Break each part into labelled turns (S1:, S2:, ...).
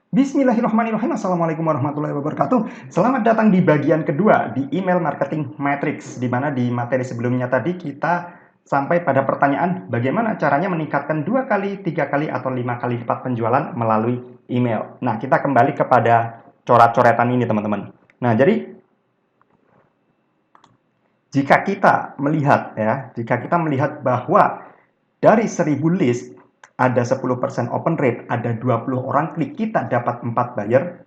S1: Bismillahirrahmanirrahim. Assalamualaikum warahmatullahi wabarakatuh. Selamat datang di bagian kedua di email marketing matrix, di mana di materi sebelumnya tadi kita sampai pada pertanyaan bagaimana caranya meningkatkan 2 kali, 3 kali, atau 5 kali lipat penjualan melalui email. Nah, kita kembali kepada coret-coretan ini, teman-teman. Nah, jadi jika kita melihat bahwa dari 1000 list ada 10% open rate, ada 20 orang klik, kita dapat 4 buyer.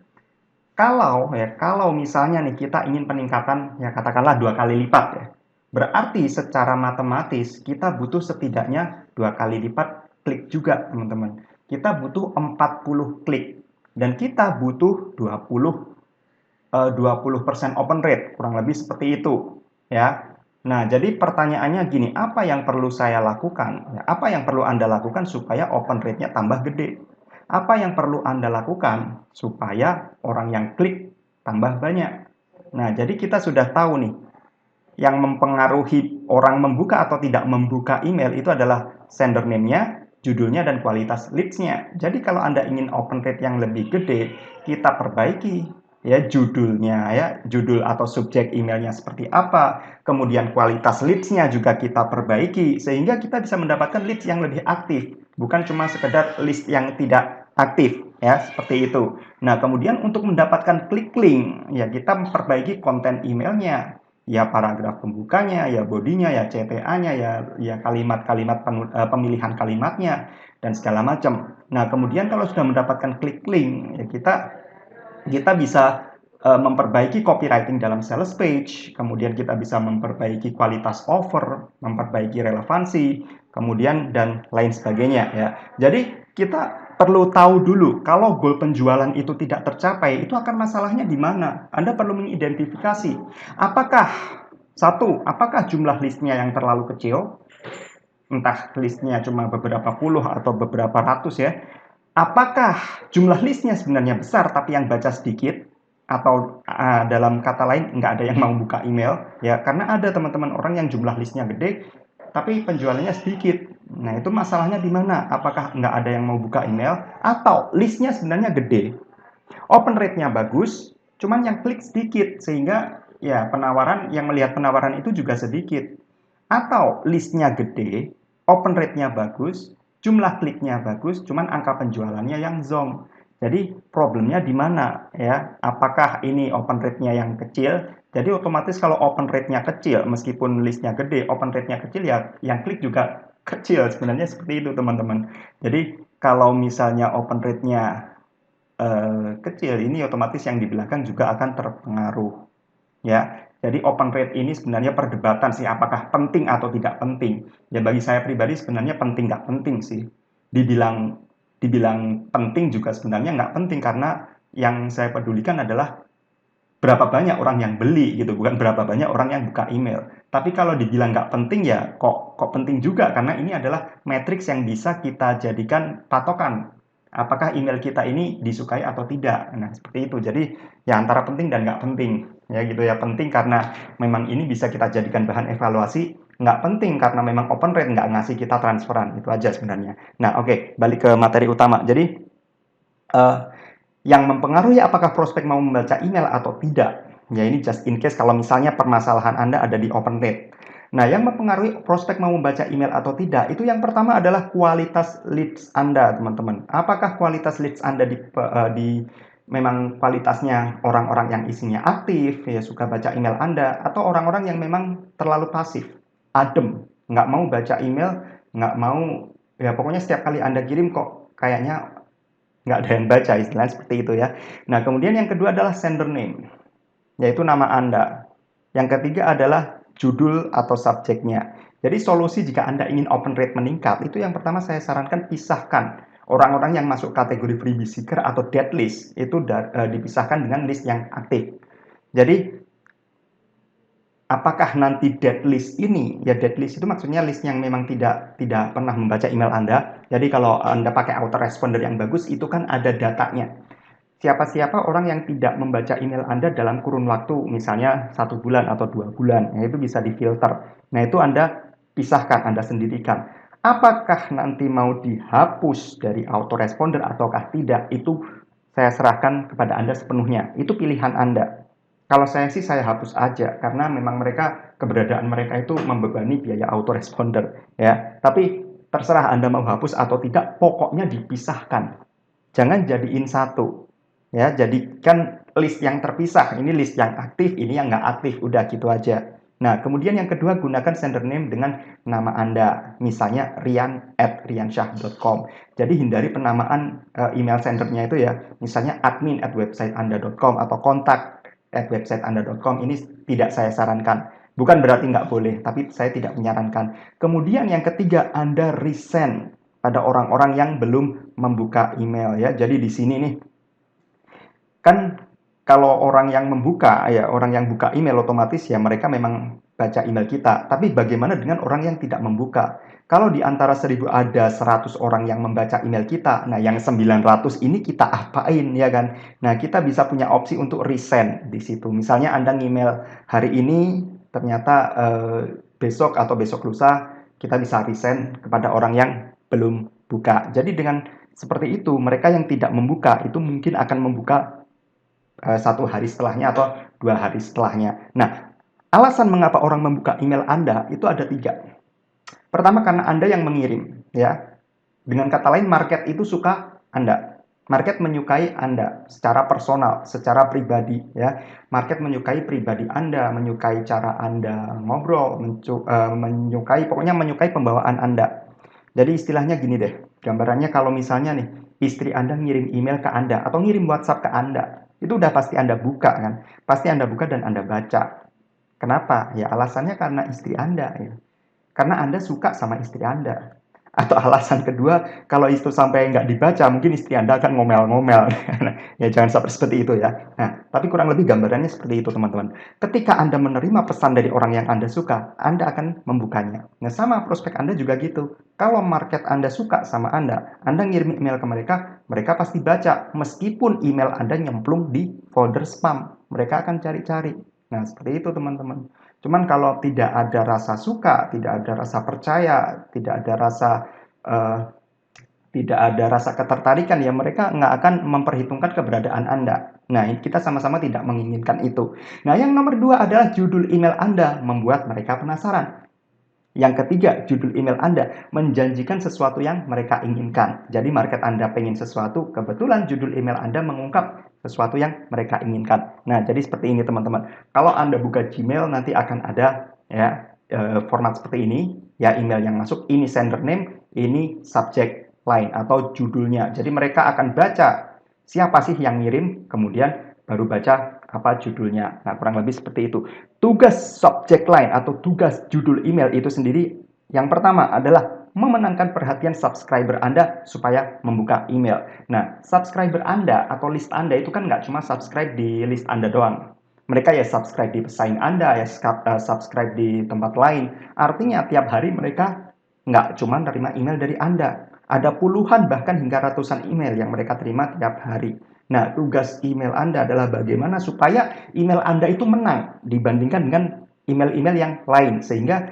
S1: Kalau misalnya nih kita ingin peningkatan ya katakanlah 2 kali lipat ya. Berarti secara matematis kita butuh setidaknya 2 kali lipat klik juga, teman-teman. Kita butuh 40 klik dan kita butuh 20% open rate, kurang lebih seperti itu ya. Nah, jadi pertanyaannya gini, apa yang perlu saya lakukan? Ya, apa yang perlu Anda lakukan supaya open rate-nya tambah gede? Apa yang perlu Anda lakukan supaya orang yang klik tambah banyak? Nah, jadi kita sudah tahu nih, yang mempengaruhi orang membuka atau tidak membuka email itu adalah sender name-nya, judulnya, dan kualitas leads-nya. Jadi kalau Anda ingin open rate yang lebih gede, kita perbaiki ya judulnya ya, judul atau subjek emailnya seperti apa, kemudian kualitas leads-nya juga kita perbaiki sehingga kita bisa mendapatkan leads yang lebih aktif, bukan cuma sekedar list yang tidak aktif ya, seperti itu. Nah, kemudian untuk mendapatkan klik link ya kita memperbaiki konten emailnya, ya paragraf pembukanya, ya bodinya, ya CTA-nya, ya kalimat-kalimat pemilihan kalimatnya dan segala macam. Nah, kemudian kalau sudah mendapatkan klik link, ya kita bisa memperbaiki copywriting dalam sales page, kemudian kita bisa memperbaiki kualitas offer, memperbaiki relevansi, kemudian dan lain sebagainya ya. Jadi kita perlu tahu dulu kalau goal penjualan itu tidak tercapai, itu akan masalahnya di mana. Anda perlu mengidentifikasi apakah apakah jumlah listnya yang terlalu kecil, entah listnya cuma beberapa puluh atau beberapa ratus ya. Apakah jumlah listnya sebenarnya besar tapi yang baca sedikit? Atau dalam kata lain nggak ada yang mau buka email ya, karena ada teman-teman orang yang jumlah listnya gede tapi penjualannya sedikit. Nah, itu masalahnya di mana? Apakah nggak ada yang mau buka email atau listnya sebenarnya gede, open rate-nya bagus, cuman yang klik sedikit sehingga ya penawaran yang melihat penawaran itu juga sedikit, atau listnya gede, open rate-nya bagus, jumlah kliknya bagus, cuman angka penjualannya yang zonk. Jadi problemnya di mana ya? Apakah ini open rate-nya yang kecil? Jadi otomatis kalau open rate-nya kecil, meskipun listnya gede, open rate-nya kecil ya, yang klik juga kecil. Sebenarnya seperti itu, teman-teman. Jadi kalau misalnya open rate-nya kecil, ini otomatis yang di belakang juga akan terpengaruh ya. Jadi open rate ini sebenarnya perdebatan sih, apakah penting atau tidak penting. Ya bagi saya pribadi sebenarnya penting nggak penting sih. Dibilang dibilang penting juga sebenarnya nggak penting, karena yang saya pedulikan adalah berapa banyak orang yang beli gitu, bukan berapa banyak orang yang buka email. Tapi kalau dibilang nggak penting ya kok penting juga, karena ini adalah matriks yang bisa kita jadikan patokan apakah email kita ini disukai atau tidak. Nah, seperti itu. Jadi ya antara penting dan nggak penting ya gitu ya. Penting karena memang ini bisa kita jadikan bahan evaluasi, nggak penting karena memang open rate nggak ngasih kita transferan. Itu aja sebenarnya. Nah, oke, balik ke materi utama. Jadi uh, yang mempengaruhi apakah prospek mau membaca email atau tidak. Ya, ini just in case kalau misalnya permasalahan Anda ada di open rate. Nah, yang mempengaruhi prospek mau membaca email atau tidak, itu yang pertama adalah kualitas leads Anda, teman-teman. Apakah kualitas leads Anda di memang kualitasnya orang-orang yang isinya aktif, ya suka baca email Anda, atau orang-orang yang memang terlalu pasif, adem, nggak mau baca email, nggak mau, ya pokoknya setiap kali Anda kirim kok kayaknya nggak ada yang baca, istilahnya seperti itu ya. Nah, kemudian yang kedua adalah sender name, yaitu nama Anda. Yang ketiga adalah judul atau subjeknya. Jadi solusi jika Anda ingin open rate meningkat, itu yang pertama saya sarankan pisahkan orang-orang yang masuk kategori freebie seeker atau dead list, itu dipisahkan dengan list yang aktif. Jadi apakah nanti dead list ini, ya dead list itu maksudnya list yang memang tidak pernah membaca email Anda. Jadi kalau Anda pakai autoresponder yang bagus, itu kan ada datanya. Siapa-siapa orang yang tidak membaca email Anda dalam kurun waktu, misalnya 1 bulan atau 2 bulan, ya itu bisa difilter. Nah, itu Anda pisahkan, Anda sendirikan. Apakah nanti mau dihapus dari autoresponder ataukah tidak, itu saya serahkan kepada Anda sepenuhnya. Itu pilihan Anda. Kalau saya sih saya hapus aja karena memang mereka keberadaan mereka itu membebani biaya autoresponder ya. Tapi terserah Anda mau hapus atau tidak, pokoknya dipisahkan. Jangan jadiin satu. Ya, jadikan list yang terpisah. Ini list yang aktif, ini yang nggak aktif. Udah gitu aja. Nah, kemudian yang kedua, gunakan sender name dengan nama Anda. Misalnya rian@riansyah.com. Jadi hindari penamaan email sendernya itu ya. Misalnya admin@websiteanda.com atau kontak@websiteanda.com. Ini tidak saya sarankan. Bukan berarti nggak boleh, tapi saya tidak menyarankan. Kemudian yang ketiga, Anda resend pada orang-orang yang belum membuka email ya. Jadi di sini nih kan kalau orang yang membuka ya orang yang buka email otomatis ya mereka memang baca email kita. Tapi bagaimana dengan orang yang tidak membuka? Kalau di antara 1000 ada 100 orang yang membaca email kita, nah yang 900 ini kita apain ya kan? Nah, kita bisa punya opsi untuk resend di situ. Misalnya Anda email hari ini ternyata besok atau besok lusa kita bisa resend kepada orang yang belum buka. Jadi dengan seperti itu mereka yang tidak membuka itu mungkin akan membuka 1 hari setelahnya atau 2 hari setelahnya. Nah, alasan mengapa orang membuka email Anda itu ada 3. Pertama karena Anda yang mengirim, ya. Dengan kata lain, market itu suka Anda. Market menyukai Anda secara personal, secara pribadi, ya. Market menyukai pribadi Anda, menyukai cara Anda ngobrol, menyukai, pokoknya menyukai pembawaan Anda. Jadi istilahnya gini deh, gambarannya kalau misalnya nih, istri Anda ngirim email ke Anda atau ngirim WhatsApp ke Anda, itu udah pasti Anda buka kan? Pasti Anda buka dan Anda baca. Kenapa? Ya alasannya karena istri Anda ya. Karena Anda suka sama istri Anda. Atau alasan kedua, kalau itu sampai nggak dibaca, mungkin istri Anda akan ngomel-ngomel. Ya jangan sampai seperti itu ya. Nah, tapi kurang lebih gambarannya seperti itu teman-teman. Ketika Anda menerima pesan dari orang yang Anda suka, Anda akan membukanya. Nah, sama prospek Anda juga gitu. Kalau market Anda suka sama Anda ngirim email ke mereka, mereka pasti baca. Meskipun email Anda nyemplung di folder spam, mereka akan cari-cari. Nah, seperti itu teman-teman. Cuman kalau tidak ada rasa suka, tidak ada rasa percaya, tidak ada rasa uh, tidak ada rasa ketertarikan, ya mereka nggak akan memperhitungkan keberadaan Anda. Nah, kita sama-sama tidak menginginkan itu. Nah, yang nomor 2 adalah judul email Anda membuat mereka penasaran. Yang ketiga, judul email Anda menjanjikan sesuatu yang mereka inginkan. Jadi market Anda pengen sesuatu, kebetulan judul email Anda mengungkap sesuatu yang mereka inginkan. Nah, jadi seperti ini teman-teman. Kalau Anda buka Gmail nanti akan ada ya format seperti ini, ya email yang masuk, ini sender name, ini subject line atau judulnya. Jadi mereka akan baca siapa sih yang ngirim, kemudian baru baca apa judulnya. Nah, kurang lebih seperti itu. Tugas subject line atau tugas judul email itu sendiri yang pertama adalah memenangkan perhatian subscriber Anda supaya membuka email. Nah, subscriber Anda atau list Anda itu kan nggak cuma subscribe di list Anda doang. Mereka ya subscribe di pesaing Anda, ya subscribe di tempat lain. Artinya tiap hari mereka nggak cuma terima email dari Anda. Ada puluhan bahkan hingga ratusan email yang mereka terima tiap hari. Nah, tugas email Anda adalah bagaimana supaya email Anda itu menang dibandingkan dengan email-email yang lain. Sehingga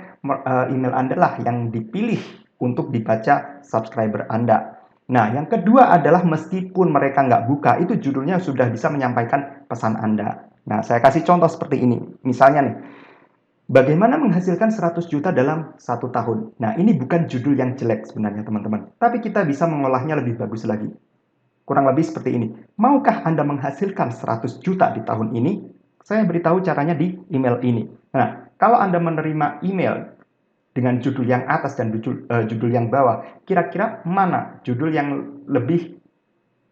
S1: email Anda lah yang dipilih untuk dibaca subscriber Anda. Nah, yang kedua adalah meskipun mereka nggak buka, itu judulnya sudah bisa menyampaikan pesan Anda. Nah, saya kasih contoh seperti ini. Misalnya nih, bagaimana menghasilkan 100 juta dalam 1 tahun? Nah, ini bukan judul yang jelek sebenarnya teman-teman. Tapi kita bisa mengolahnya lebih bagus lagi. Kurang lebih seperti ini. Maukah Anda menghasilkan 100 juta di tahun ini? Saya beritahu caranya di email ini. Nah, kalau Anda menerima email dengan judul yang atas dan judul yang bawah, kira-kira mana judul yang lebih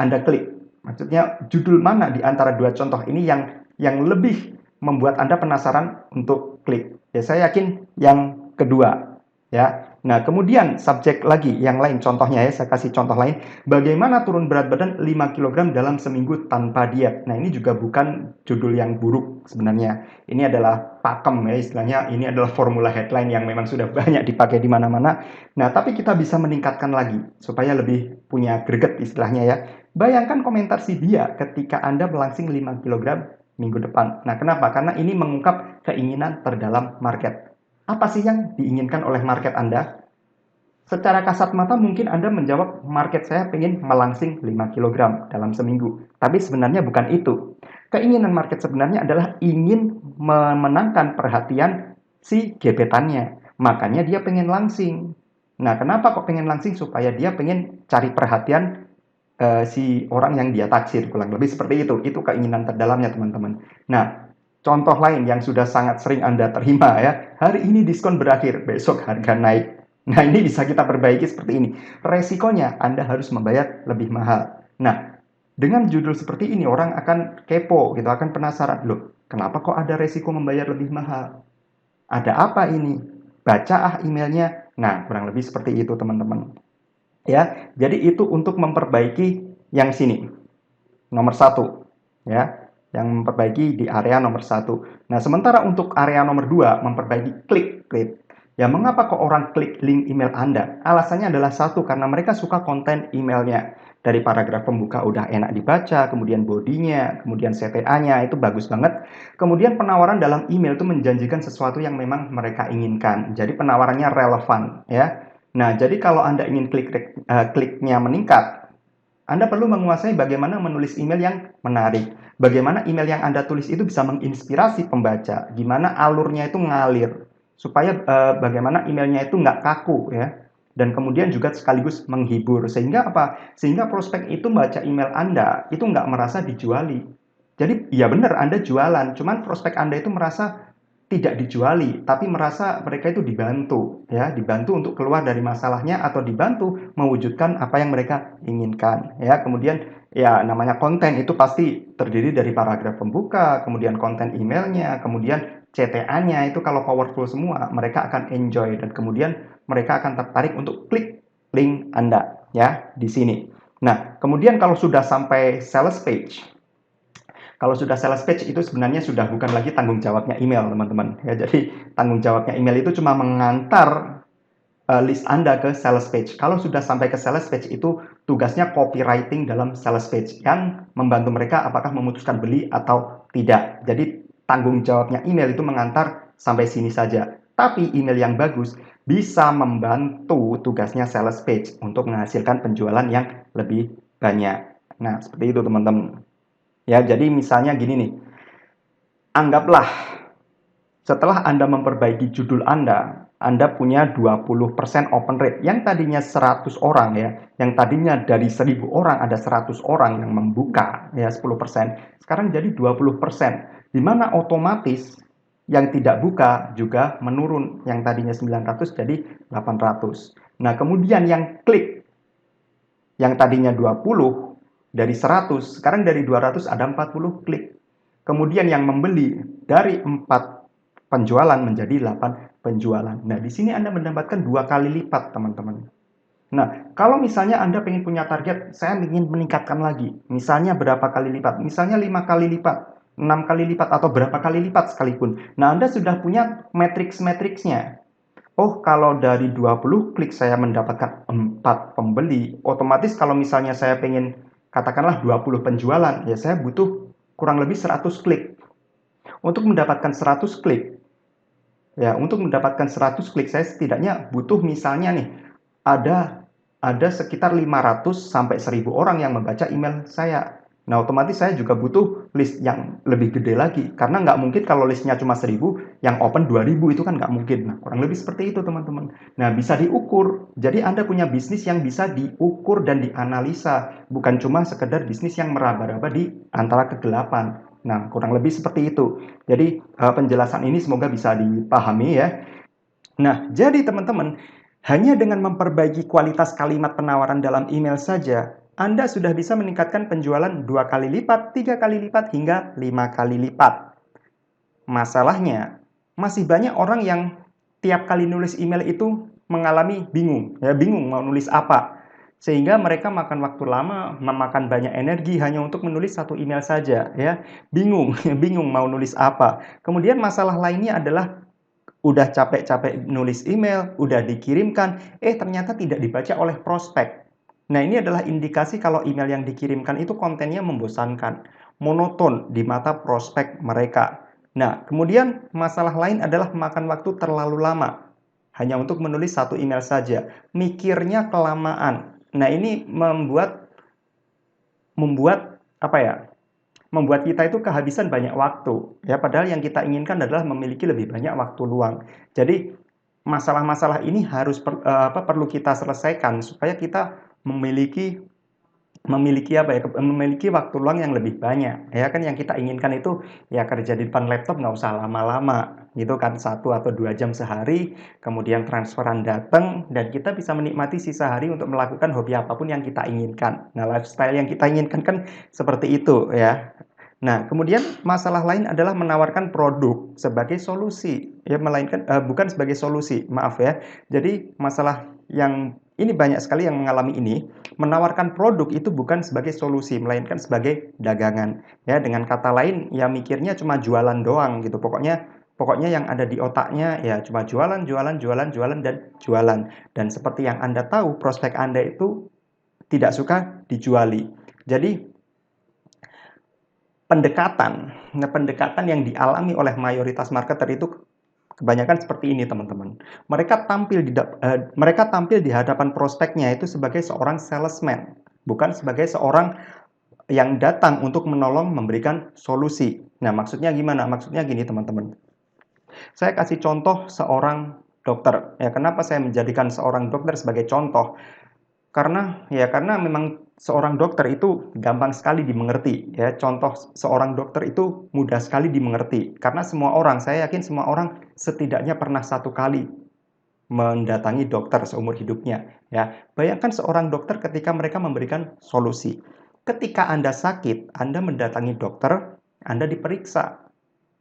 S1: Anda klik? Maksudnya judul mana di antara dua contoh ini yang lebih membuat Anda penasaran untuk klik? Ya, saya yakin yang kedua. Ya. Nah, kemudian subjek lagi yang lain, contohnya ya, saya kasih contoh lain. Bagaimana turun berat badan 5 kg dalam seminggu tanpa diet? Nah, ini juga bukan judul yang buruk sebenarnya. Ini adalah pakem ya, istilahnya ini adalah formula headline yang memang sudah banyak dipakai di mana-mana. Nah, tapi kita bisa meningkatkan lagi supaya lebih punya greget istilahnya ya. Bayangkan komentar si dia ketika Anda melangsing 5 kg minggu depan. Nah, kenapa? Karena ini mengungkap keinginan terdalam market. Apa sih yang diinginkan oleh market Anda? Secara kasat mata mungkin Anda menjawab, market saya pengen melangsing 5 kilogram dalam seminggu. Tapi sebenarnya bukan itu. Keinginan market sebenarnya adalah ingin memenangkan perhatian si gebetannya. Makanya dia pengen langsing. Nah, kenapa kok pengen langsing? Supaya dia pengen cari perhatian si orang yang dia taksir. Kurang lebih seperti itu. Itu keinginan terdalamnya, teman-teman. Nah, contoh lain yang sudah sangat sering Anda terima ya, hari ini diskon berakhir, besok harga naik. Nah, ini bisa kita perbaiki seperti ini. Resikonya Anda harus membayar lebih mahal. Nah, dengan judul seperti ini orang akan kepo, gitu, akan penasaran, loh, kenapa kok ada resiko membayar lebih mahal? Ada apa ini? Baca emailnya. Nah, kurang lebih seperti itu, teman-teman. Ya, jadi itu untuk memperbaiki yang sini. Nomor satu, ya, yang memperbaiki di area nomor satu. Nah, sementara untuk area nomor dua, memperbaiki klik. Ya, mengapa kok orang klik link email Anda? Alasannya adalah satu, karena mereka suka konten emailnya. Dari paragraf pembuka udah enak dibaca, kemudian bodinya, kemudian CTA-nya, itu bagus banget. Kemudian penawaran dalam email itu menjanjikan sesuatu yang memang mereka inginkan. Jadi penawarannya relevan, ya. Nah, jadi kalau Anda ingin kliknya meningkat, Anda perlu menguasai bagaimana menulis email yang menarik. Bagaimana email yang Anda tulis itu bisa menginspirasi pembaca. Gimana alurnya itu ngalir. Supaya bagaimana emailnya itu nggak kaku ya. Dan kemudian juga sekaligus menghibur. Sehingga apa? Sehingga prospek itu baca email Anda itu nggak merasa dijuali. Jadi ya benar Anda jualan. Cuman prospek Anda itu merasa tidak dijuali, tapi merasa mereka itu dibantu, ya, dibantu untuk keluar dari masalahnya atau dibantu mewujudkan apa yang mereka inginkan, ya. Kemudian ya namanya konten itu pasti terdiri dari paragraf pembuka, kemudian konten emailnya, kemudian CTA-nya itu kalau powerful semua, mereka akan enjoy dan kemudian mereka akan tertarik untuk klik link Anda, ya, di sini. Nah, kemudian kalau sudah sampai sales page, kalau sudah sales page itu sebenarnya sudah bukan lagi tanggung jawabnya email, teman-teman. Ya, jadi tanggung jawabnya email itu cuma mengantar list Anda ke sales page. Kalau sudah sampai ke sales page itu tugasnya copywriting dalam sales page yang membantu mereka apakah memutuskan beli atau tidak. Jadi tanggung jawabnya email itu mengantar sampai sini saja. Tapi email yang bagus bisa membantu tugasnya sales page untuk menghasilkan penjualan yang lebih banyak. Nah, seperti itu teman-teman. Ya, jadi misalnya gini nih. Anggaplah setelah Anda memperbaiki judul Anda punya 20% open rate. Yang tadinya 100 orang ya, yang tadinya dari 1000 orang ada 100 orang yang membuka ya 10%. Sekarang jadi 20%. Di mana otomatis yang tidak buka juga menurun. Yang tadinya 900 jadi 800. Nah, kemudian yang klik yang tadinya 20 dari 100, sekarang dari 200 ada 40 klik. Kemudian yang membeli dari 4 penjualan menjadi 8 penjualan. Nah, di sini Anda mendapatkan 2 kali lipat, teman-teman. Nah, kalau misalnya Anda ingin punya target, saya ingin meningkatkan lagi. Misalnya berapa kali lipat? Misalnya 5 kali lipat, 6 kali lipat, atau berapa kali lipat sekalipun. Nah, Anda sudah punya matriks-matriksnya. Oh, kalau dari 20 klik saya mendapatkan 4 pembeli, otomatis kalau misalnya saya pengen katakanlah 20 penjualan, ya saya butuh kurang lebih 100 klik. Untuk mendapatkan 100 klik, ya untuk mendapatkan 100 klik saya setidaknya butuh misalnya nih ada sekitar 500 sampai 1000 orang yang membaca email saya. Nah, otomatis saya juga butuh list yang lebih gede lagi. Karena nggak mungkin kalau listnya cuma 1000, yang open 2000 itu kan nggak mungkin. Nah, kurang lebih seperti itu, teman-teman. Nah, bisa diukur. Jadi, Anda punya bisnis yang bisa diukur dan dianalisa. Bukan cuma sekedar bisnis yang meraba-raba di antara kegelapan. Nah, kurang lebih seperti itu. Jadi, penjelasan ini semoga bisa dipahami ya. Nah, jadi teman-teman, hanya dengan memperbaiki kualitas kalimat penawaran dalam email saja, Anda sudah bisa meningkatkan penjualan 2 kali lipat, 3 kali lipat, hingga 5 kali lipat. Masalahnya, masih banyak orang yang tiap kali nulis email itu mengalami bingung, ya bingung mau nulis apa. Sehingga mereka makan waktu lama, memakan banyak energi hanya untuk menulis satu email saja, ya. Bingung, bingung mau nulis apa. Kemudian masalah lainnya adalah udah capek-capek nulis email, udah dikirimkan, ternyata tidak dibaca oleh prospek. Nah, ini adalah indikasi kalau email yang dikirimkan itu kontennya membosankan, monoton di mata prospek mereka. Nah, kemudian masalah lain adalah makan waktu terlalu lama. hanya untuk menulis satu email saja. Mikirnya kelamaan. Nah, ini membuat apa ya? Membuat kita itu kehabisan banyak waktu. Ya, padahal yang kita inginkan adalah memiliki lebih banyak waktu luang. Jadi, masalah-masalah ini perlu kita selesaikan supaya kita memiliki memiliki waktu luang yang lebih banyak. Ya kan yang kita inginkan itu ya kerja di depan laptop nggak usah lama-lama gitu kan, 1 atau 2 jam sehari, kemudian transferan datang dan kita bisa menikmati sisa hari untuk melakukan hobi apapun yang kita inginkan. Nah, lifestyle yang kita inginkan kan seperti itu ya. Nah, kemudian masalah lain adalah menawarkan produk sebagai solusi, ya melainkan bukan sebagai solusi, maaf ya. Jadi masalah yang ini banyak sekali yang mengalami ini, menawarkan produk itu bukan sebagai solusi, melainkan sebagai dagangan. Ya, dengan kata lain, ya mikirnya cuma jualan doang gitu. Pokoknya yang ada di otaknya ya cuma jualan, jualan, jualan, jualan, dan jualan. Dan seperti yang Anda tahu, prospek Anda itu tidak suka dijuali. Jadi pendekatan yang dialami oleh mayoritas marketer itu kebanyakan seperti ini, teman-teman. Mereka tampil di hadapan prospeknya itu sebagai seorang salesman, bukan sebagai seorang yang datang untuk menolong memberikan solusi. Nah, maksudnya gimana? Maksudnya gini, teman-teman. Saya kasih contoh seorang dokter. Ya, kenapa saya menjadikan seorang dokter sebagai contoh? Karena memang seorang dokter itu gampang sekali dimengerti ya. Contoh seorang dokter itu mudah sekali dimengerti karena saya yakin semua orang setidaknya pernah satu kali mendatangi dokter seumur hidupnya ya. Bayangkan seorang dokter ketika mereka memberikan solusi. Ketika Anda sakit, Anda mendatangi dokter, Anda diperiksa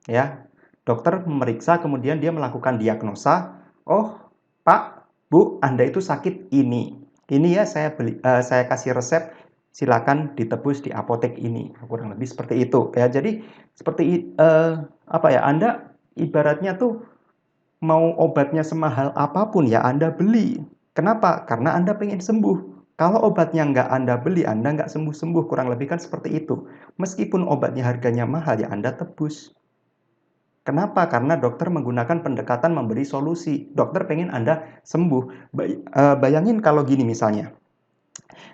S1: ya. Dokter memeriksa kemudian dia melakukan diagnosa, "Oh, Pak, Bu, Anda itu sakit ini. Ini ya saya kasih resep, silakan ditebus di apotek ini." Kurang lebih seperti itu ya. Jadi seperti Anda ibaratnya tuh mau obatnya semahal apapun ya Anda beli. Kenapa? Karena Anda pengen sembuh. Kalau obatnya nggak Anda beli, Anda nggak sembuh-sembuh. Kurang lebih kan seperti itu. Meskipun obatnya harganya mahal ya Anda tebus. Kenapa? Karena dokter menggunakan pendekatan memberi solusi. Dokter pengen Anda sembuh. Bayangin kalau gini misalnya.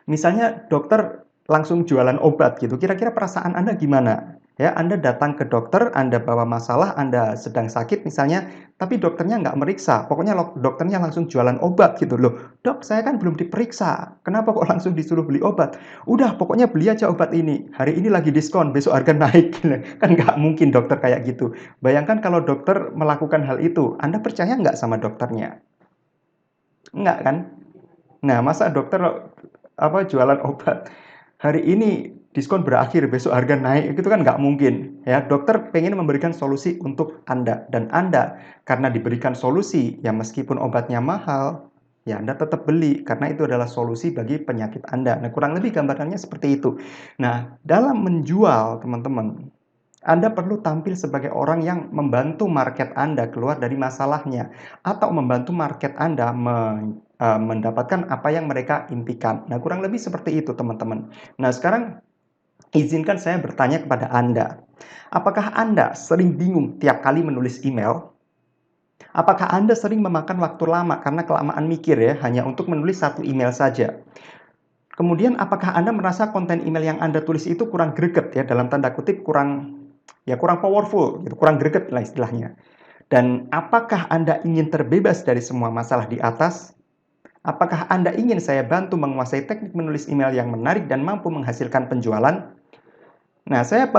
S1: Misalnya dokter langsung jualan obat gitu. Kira-kira perasaan Anda gimana? Ya, Anda datang ke dokter, Anda bawa masalah, Anda sedang sakit misalnya, tapi dokternya nggak meriksa. Pokoknya dokternya langsung jualan obat gitu loh. "Dok, saya kan belum diperiksa. Kenapa kok langsung disuruh beli obat?" "Udah, pokoknya beli aja obat ini. Hari ini lagi diskon, besok harga naik." Kan nggak mungkin dokter kayak gitu. Bayangkan kalau dokter melakukan hal itu, Anda percaya nggak sama dokternya? Enggak kan? Nah, masa dokter jualan obat, hari ini diskon berakhir, besok harga naik, itu kan nggak mungkin. Ya, dokter pengen memberikan solusi untuk Anda. Dan Anda, karena diberikan solusi, ya meskipun obatnya mahal, ya Anda tetap beli, karena itu adalah solusi bagi penyakit Anda. Nah, kurang lebih gambarannya seperti itu. Nah, dalam menjual, teman-teman, Anda perlu tampil sebagai orang yang membantu market Anda keluar dari masalahnya, atau membantu market Anda mendapatkan apa yang mereka impikan. Nah, kurang lebih seperti itu, teman-teman. Nah, sekarang izinkan saya bertanya kepada Anda. Apakah Anda sering bingung tiap kali menulis email? Apakah Anda sering memakan waktu lama karena kelamaan mikir ya, hanya untuk menulis satu email saja? Kemudian apakah Anda merasa konten email yang Anda tulis itu kurang greget ya, dalam tanda kutip kurang powerful gitu, kurang greget lah istilahnya. Dan apakah Anda ingin terbebas dari semua masalah di atas? Apakah Anda ingin saya bantu menguasai teknik menulis email yang menarik dan mampu menghasilkan penjualan? Nah, saya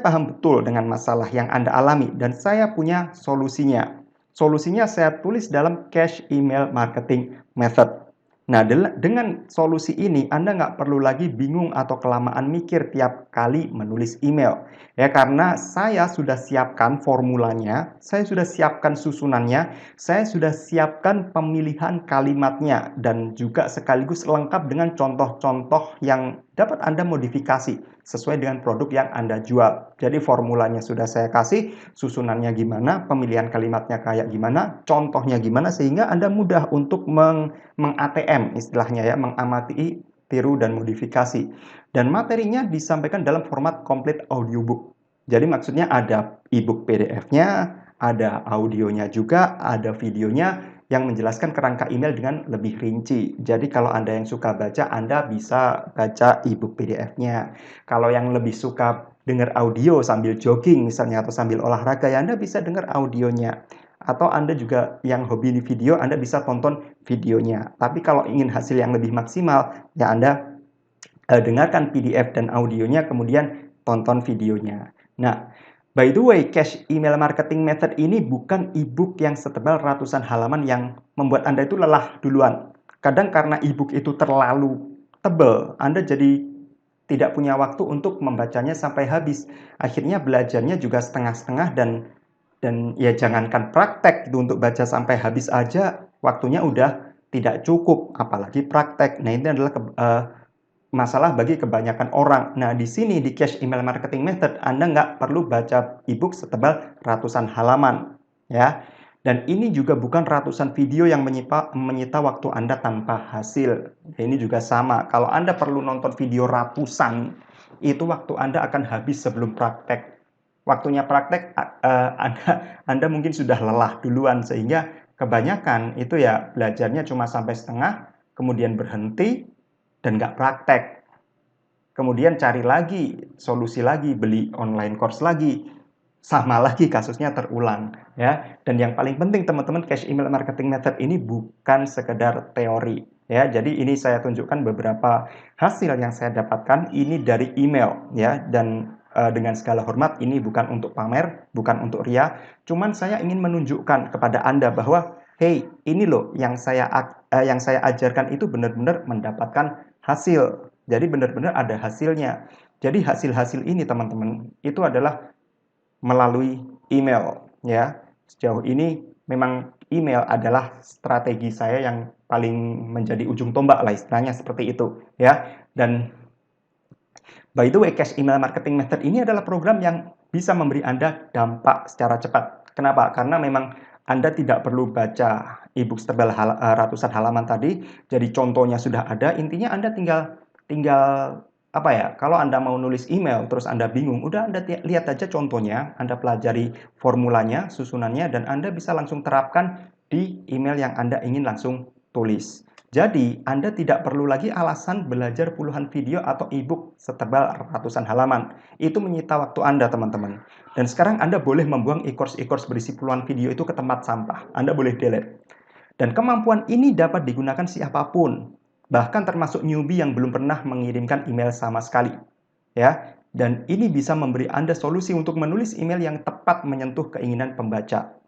S1: paham betul dengan masalah yang Anda alami dan saya punya solusinya. Solusinya saya tulis dalam Cash Email Marketing Method. Nah, dengan solusi ini Anda nggak perlu lagi bingung atau kelamaan mikir tiap kali menulis email. Ya, karena saya sudah siapkan formulanya, saya sudah siapkan susunannya, saya sudah siapkan pemilihan kalimatnya, dan juga sekaligus lengkap dengan contoh-contoh yang dapat Anda modifikasi sesuai dengan produk yang Anda jual. Jadi formulanya sudah saya kasih, susunannya gimana, pemilihan kalimatnya kayak gimana, contohnya gimana, sehingga Anda mudah untuk meng-ATM istilahnya ya, mengamati, tiru, dan modifikasi. Dan materinya disampaikan dalam format complete audiobook. Jadi maksudnya ada e-book PDF-nya, ada audionya juga, ada videonya, yang menjelaskan kerangka email dengan lebih rinci. Jadi kalau Anda yang suka baca, Anda bisa baca e-book PDF-nya. Kalau yang lebih suka dengar audio sambil jogging misalnya atau sambil olahraga, ya Anda bisa dengar audionya. Atau Anda juga yang hobi di video, Anda bisa tonton videonya. Tapi kalau ingin hasil yang lebih maksimal, ya Anda dengarkan PDF dan audionya, kemudian tonton videonya. Nah, by the way, Cash Email Marketing Method ini bukan e-book yang setebal ratusan halaman yang membuat Anda itu lelah duluan. Kadang karena e-book itu terlalu tebal, Anda jadi tidak punya waktu untuk membacanya sampai habis. Akhirnya belajarnya juga setengah-setengah dan ya jangankan praktek itu untuk baca sampai habis aja waktunya udah tidak cukup, apalagi praktek. Nah, ini adalah masalah bagi kebanyakan orang. Nah, di sini di Cash Email Marketing Method, Anda nggak perlu baca e-book setebal ratusan halaman, ya. Dan ini juga bukan ratusan video yang menyita waktu Anda tanpa hasil. Ini juga sama. Kalau Anda perlu nonton video ratusan, itu waktu Anda akan habis sebelum praktek. Waktunya praktek, Anda mungkin sudah lelah duluan, sehingga kebanyakan itu ya belajarnya cuma sampai setengah, kemudian berhenti, dan nggak praktek. Kemudian cari lagi, solusi lagi, beli online course lagi, sama lagi kasusnya terulang, ya. Dan yang paling penting teman-teman, Cash Email Marketing Method ini bukan sekedar teori, ya. Jadi ini saya tunjukkan beberapa hasil yang saya dapatkan ini dari email, ya. Dan dengan segala hormat, ini bukan untuk pamer, bukan untuk ria, cuman saya ingin menunjukkan kepada Anda bahwa hey, ini loh yang saya ajarkan itu benar-benar mendapatkan hasil. Jadi benar-benar ada hasilnya. Jadi hasil-hasil ini teman-teman itu adalah melalui email, ya. Sejauh ini memang email adalah strategi saya yang paling menjadi ujung tombak lah istilahnya seperti itu, ya. Dan by the way, Cash Email Marketing Method ini adalah program yang bisa memberi Anda dampak secara cepat. Kenapa? Karena memang Anda tidak perlu baca e-book setebal ratusan halaman tadi. Jadi contohnya sudah ada. Intinya Anda tinggal apa ya? Kalau Anda mau nulis email terus Anda bingung, udah Anda lihat aja contohnya, Anda pelajari formulanya, susunannya, dan Anda bisa langsung terapkan di email yang Anda ingin langsung tulis. Jadi, Anda tidak perlu lagi alasan belajar puluhan video atau e-book setebal ratusan halaman. Itu menyita waktu Anda, teman-teman. Dan sekarang Anda boleh membuang e-course berisi puluhan video itu ke tempat sampah. Anda boleh delete. Dan kemampuan ini dapat digunakan siapapun, bahkan termasuk newbie yang belum pernah mengirimkan email sama sekali. Ya, dan ini bisa memberi Anda solusi untuk menulis email yang tepat menyentuh keinginan pembaca.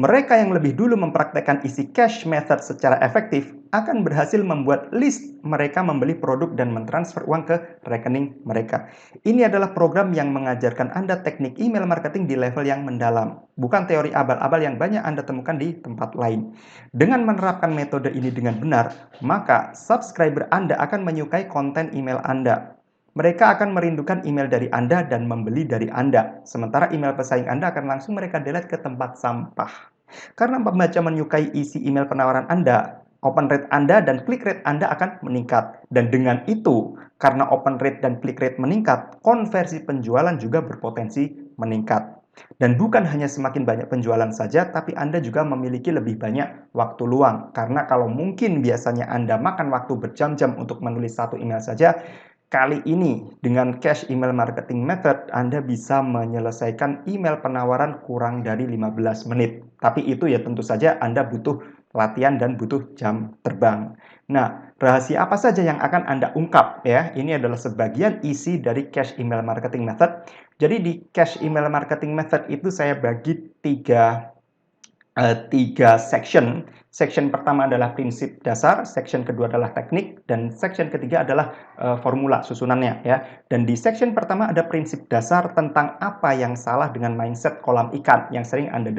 S1: Mereka yang lebih dulu mempraktekkan isi cash method secara efektif akan berhasil membuat list mereka membeli produk dan mentransfer uang ke rekening mereka. Ini adalah program yang mengajarkan Anda teknik email marketing di level yang mendalam, bukan teori abal-abal yang banyak Anda temukan di tempat lain. Dengan menerapkan metode ini dengan benar, maka subscriber Anda akan menyukai konten email Anda. Mereka akan merindukan email dari Anda dan membeli dari Anda. Sementara email pesaing Anda akan langsung mereka delete ke tempat sampah. Karena pembaca menyukai isi email penawaran Anda, open rate Anda dan click rate Anda akan meningkat. Dan dengan itu, karena open rate dan click rate meningkat, konversi penjualan juga berpotensi meningkat. Dan bukan hanya semakin banyak penjualan saja, tapi Anda juga memiliki lebih banyak waktu luang. Karena kalau mungkin biasanya Anda makan waktu berjam-jam untuk menulis satu email saja, kali ini, dengan Cash Email Marketing Method, Anda bisa menyelesaikan email penawaran kurang dari 15 menit. Tapi itu ya tentu saja Anda butuh latihan dan butuh jam terbang. Nah, rahasia apa saja yang akan Anda ungkap ya? Ini adalah sebagian isi dari Cash Email Marketing Method. Jadi di Cash Email Marketing Method itu saya bagi tiga section. Section pertama adalah prinsip dasar, section kedua adalah teknik, dan section ketiga adalah formula susunannya ya. Dan di section pertama ada prinsip dasar tentang apa yang salah dengan mindset kolam ikan yang sering Anda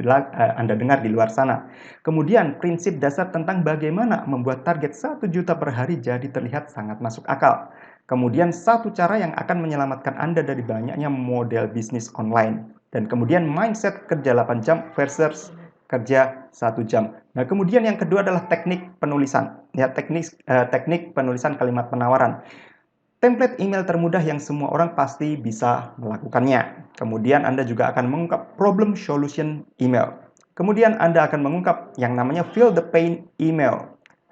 S1: dengar di luar sana. Kemudian prinsip dasar tentang bagaimana membuat target 1 juta per hari jadi terlihat sangat masuk akal. Kemudian satu cara yang akan menyelamatkan Anda dari banyaknya model bisnis online. Dan kemudian mindset kerja 8 jam versus kerja 1 jam. Nah, kemudian yang kedua adalah teknik penulisan. Ya, teknik penulisan kalimat penawaran. Template email termudah yang semua orang pasti bisa melakukannya. Kemudian Anda juga akan mengungkap problem solution email. Kemudian Anda akan mengungkap yang namanya feel the pain email.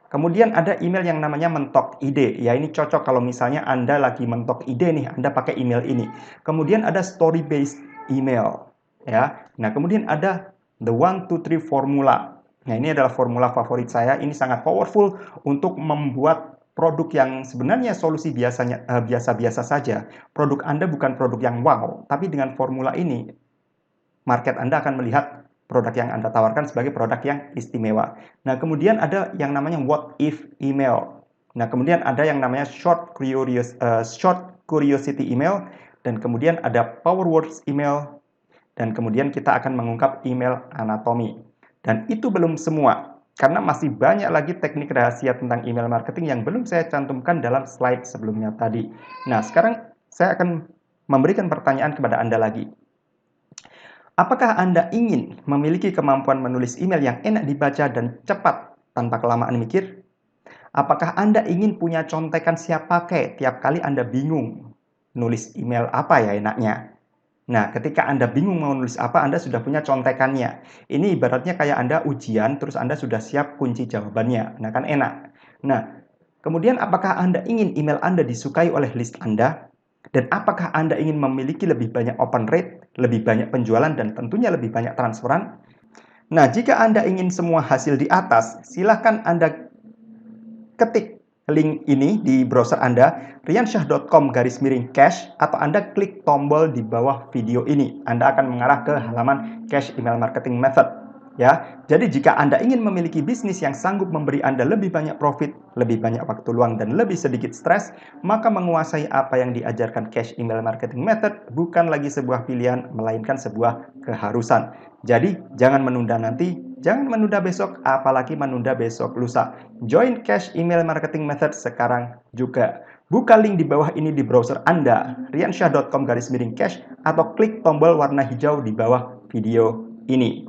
S1: Kemudian ada email yang namanya mentok ide. Ya, ini cocok kalau misalnya Anda lagi mentok ide nih, Anda pakai email ini. Kemudian ada story based email. Ya. Nah, kemudian ada the 1 2 3 formula. Nah, ini adalah formula favorit saya. Ini sangat powerful untuk membuat produk yang sebenarnya solusi biasa-biasa saja. Produk Anda bukan produk yang wow, tapi dengan formula ini market Anda akan melihat produk yang Anda tawarkan sebagai produk yang istimewa. Nah, kemudian ada yang namanya what if email. Nah, kemudian ada yang namanya short curiosity email, dan kemudian ada power words email, dan kemudian kita akan mengungkap email anatomi. Dan itu belum semua, karena masih banyak lagi teknik rahasia tentang email marketing yang belum saya cantumkan dalam slide sebelumnya tadi. Nah, sekarang saya akan memberikan pertanyaan kepada Anda lagi. Apakah Anda ingin memiliki kemampuan menulis email yang enak dibaca dan cepat tanpa kelamaan mikir? Apakah Anda ingin punya contekan siap pakai tiap kali Anda bingung nulis email apa ya enaknya? Nah, ketika Anda bingung mau nulis apa, Anda sudah punya contekannya. Ini ibaratnya kayak Anda ujian, terus Anda sudah siap kunci jawabannya. Nah, kan enak. Nah, kemudian apakah Anda ingin email Anda disukai oleh list Anda? Dan apakah Anda ingin memiliki lebih banyak open rate, lebih banyak penjualan, dan tentunya lebih banyak transferan? Nah, jika Anda ingin semua hasil di atas, silahkan Anda ketik link ini di browser Anda, riansyah.com/cash, atau Anda klik tombol di bawah video ini. Anda akan mengarah ke halaman Cash Email Marketing Method. Ya, jadi jika Anda ingin memiliki bisnis yang sanggup memberi Anda lebih banyak profit, lebih banyak waktu luang, dan lebih sedikit stres, maka menguasai apa yang diajarkan Cash Email Marketing Method bukan lagi sebuah pilihan, melainkan sebuah keharusan. Jadi, jangan menunda nanti, jangan menunda besok, apalagi menunda besok lusa. Join Cash Email Marketing Method sekarang juga. Buka link di bawah ini di browser Anda, riansyah.com/cash, atau klik tombol warna hijau di bawah video ini.